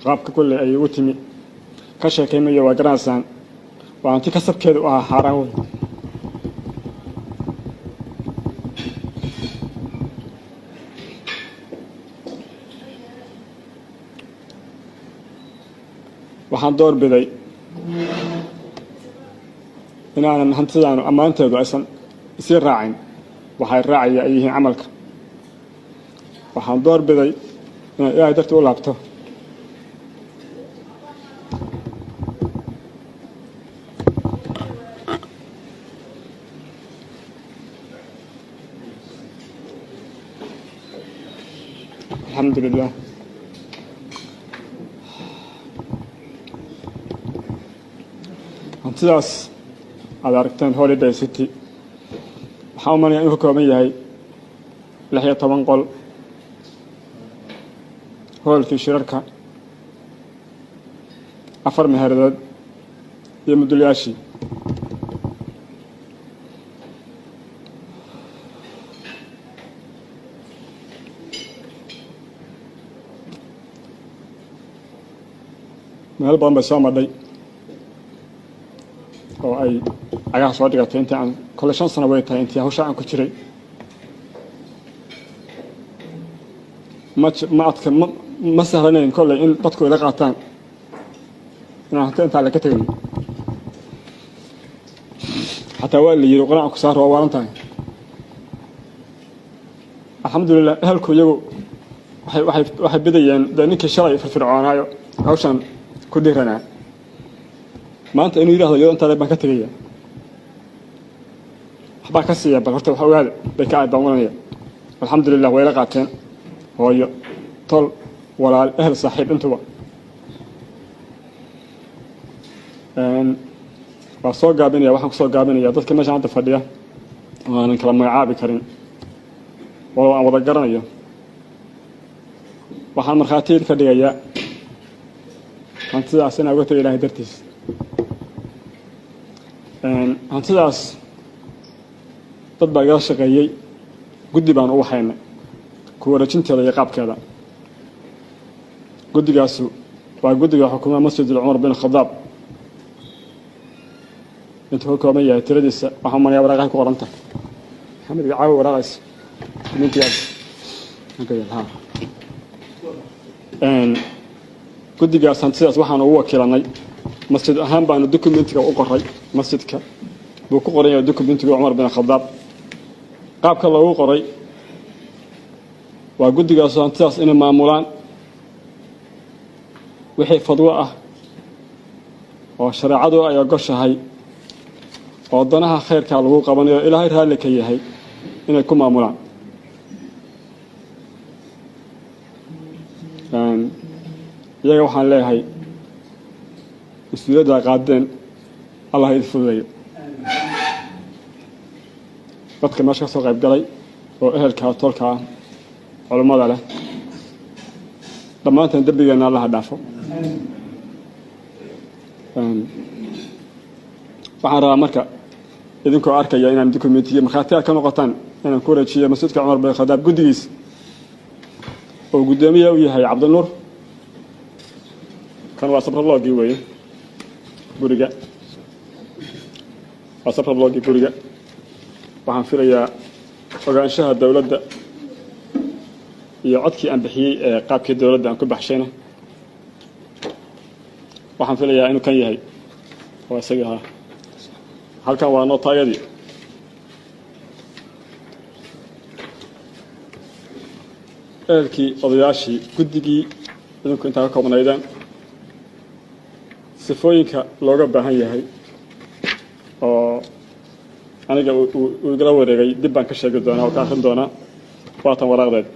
qaabka kulli ay ugu timi ka sheekaynayo waa garanaysan waa anti kasabkeedu ah xaraan waxaan door biday inaanan hantidaanu ammaanteedu aysan isii raacin waxay raacaya ay yihiin camalka waxaan door biday inaan ilaahay dartii u laabto alxamdulilah hantidaas aad aragteen Holiday City waxaa u malaya inuu ka kooban yahay 16 qol hoolkii shirarka 4 meheradood iyo mudulyaashii meel badan bay soo madhay oo ay agaha soo dhigatay intii aan kole 5 sano way tahay intii hawsha aan ku jiray ma sahlanayn kolley in dadku ila qaataan inaan hata intaa laga tegin xataa waa la yiri quraan ku saar waa waalantahay alxamdulilah halku iyagu waxay bidayeen ninkii shalay firfircoonaayo hawshan ku dhiranaa maanta inuu yiraahdo iyadoo inta baan ka tagaya waxba ka siiya bal horta waxa ogaada bay ka aadanaya alxamdulilah way la qaateen hooyo tol walaal ehl saaxiib intuba waa soo gaabinaya waxaan ku soo gaabinaya dadka meesha hadda fadhiya aanan kala magacaabi karin oo aan wada garanayo waxaan markhaati ka dhigayaa hantidaas inaan uga tagay ilaahay dartiis hantidaas dad baa igala shaqeeyey guddi baan u waxaynay ku wareejinteeda iyo qaabkeeda guddigaasu waa guddiga xukuumadda masjidul Umar bin Khadaab inta uu kooban yahay tiradiisa waxaan maraya waraaqaha ku qoranta maxamed caawi waraaqays ninkaas guddigaas hantidaas waxaan ugu wakiilanay masjid ahaan baanu documentiga u qoray masjidka buu ku qoran yahay documentiga Umar bin Khadaab qaabka loogu qoray waa guddigaas hantidaas inay maamulaan wixii fadwo ah oo shariicadu ay ogoshahay oo danaha khayrka lagu qabanayo ilaahay raali ka yahay inay ku maamulaan iyaga waxaan leeyahay مسؤولية قادين الله يدفعه dadka meesha soo qayb galay oo ehelka tolka culimada leh dhamaanteen dambigeena Allah dhaafo waxaan rabaa marka idinkoo arkaya inaan dokumentiga markhaatiga ka noqotaan inaan ku wareejiyo masjidka Umar bin Khadaab gudigiis oo gudoomiye u yahay Cabdinuur kan waa sabrologi weeye guriga waa sabrologi guriga waxaan filayaa ogaanshaha dawladda iyo codkii aan bixiyay ee qaabkii dawladda aan ku baxshayna waxaan filayaa inuu kan yahay waa isaga halkan waa nootayadii eelkii odayaashii guddigii idinku intaa ka koobnaydaan sifooyinka looga baahan yahay oo aniga uu igala wareegay dib baan ka sheegi doonaa oo ka akhrin doonaa waatan waraaqdeed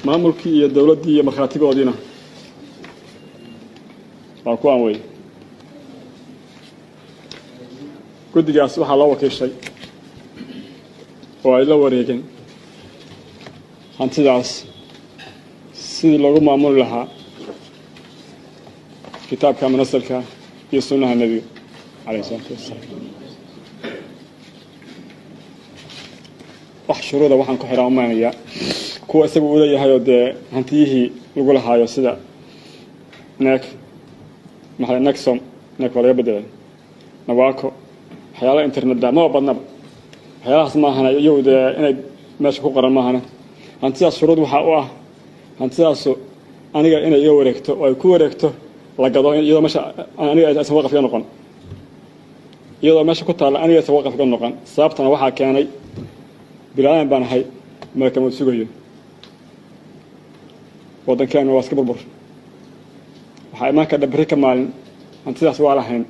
maamulkii iyo dawladdii iyo markhaatigoodiina waa kuwaan wey guddigaas waxaa loo wakiishay oo ay la wareegeen hantidaas sidii loogu maamuli lahaa kitaabka munasalka iyo sunnaha nabiga calayhi salaatu wassalaam wax shuruuda waxaan ku xiraa umaanaya kuwa isagu uu leeyahay oo dee hantiyihii lagu lahaayo sida nexom waa laga bedelay nawaako waxyaalaha internetda maba badnaba waxyaalahaas maahana iyagu dee inay meesha ku qoran maahana hantidaas shuruud waxaa u ah hantidaasu aniga inay iga wareegto oo ay ku wareegto la gado iyadoo meesha aniga aysan waqaf iga noqon iyadoo meesha ku taalla aniga aysan waqaf iga noqon sababtana waxaa keenay bilaadan baan ahay malakamood sugayo waddankeena waa iska burbur waxaa imaan kardha berri ka maalin hantidaas waa lahayn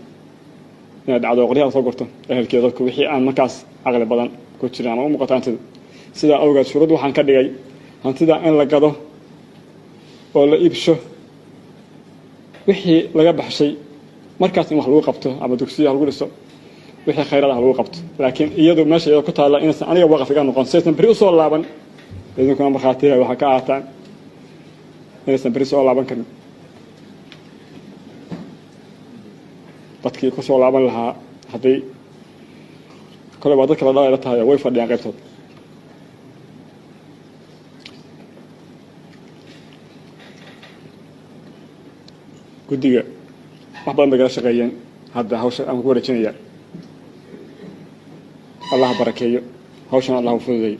inay dhacdo qoryaha soo gurto ehelkeeda dadku wixii aan markaas caqli badan ku jirin ama u muuqato hantida sidaa awgeed shuruud waxaan ka dhigay hantida in la gado oo la iibsho wixii laga baxshay markaas in wax lagu qabto ama dugsiya lagu dhiso wixii khayraad lagu qabto laakiin iyadu meesha iyada ku taalla inaysan aniga waqaf iga noqon saysan beri u soo laaban idinkuna markhaatiga waxaa ka ahaataan inaysan beri soo laaban karin dadkii ku soo laaban lahaa hadday kole waa dadka la dhalay la tahay way fadhiyaan qaybtood guddiga wax badan bay kala shaqeeyeen hadda hawsha aan ku wareejinaya allah barakeeyo hawshan allah u fududeeyo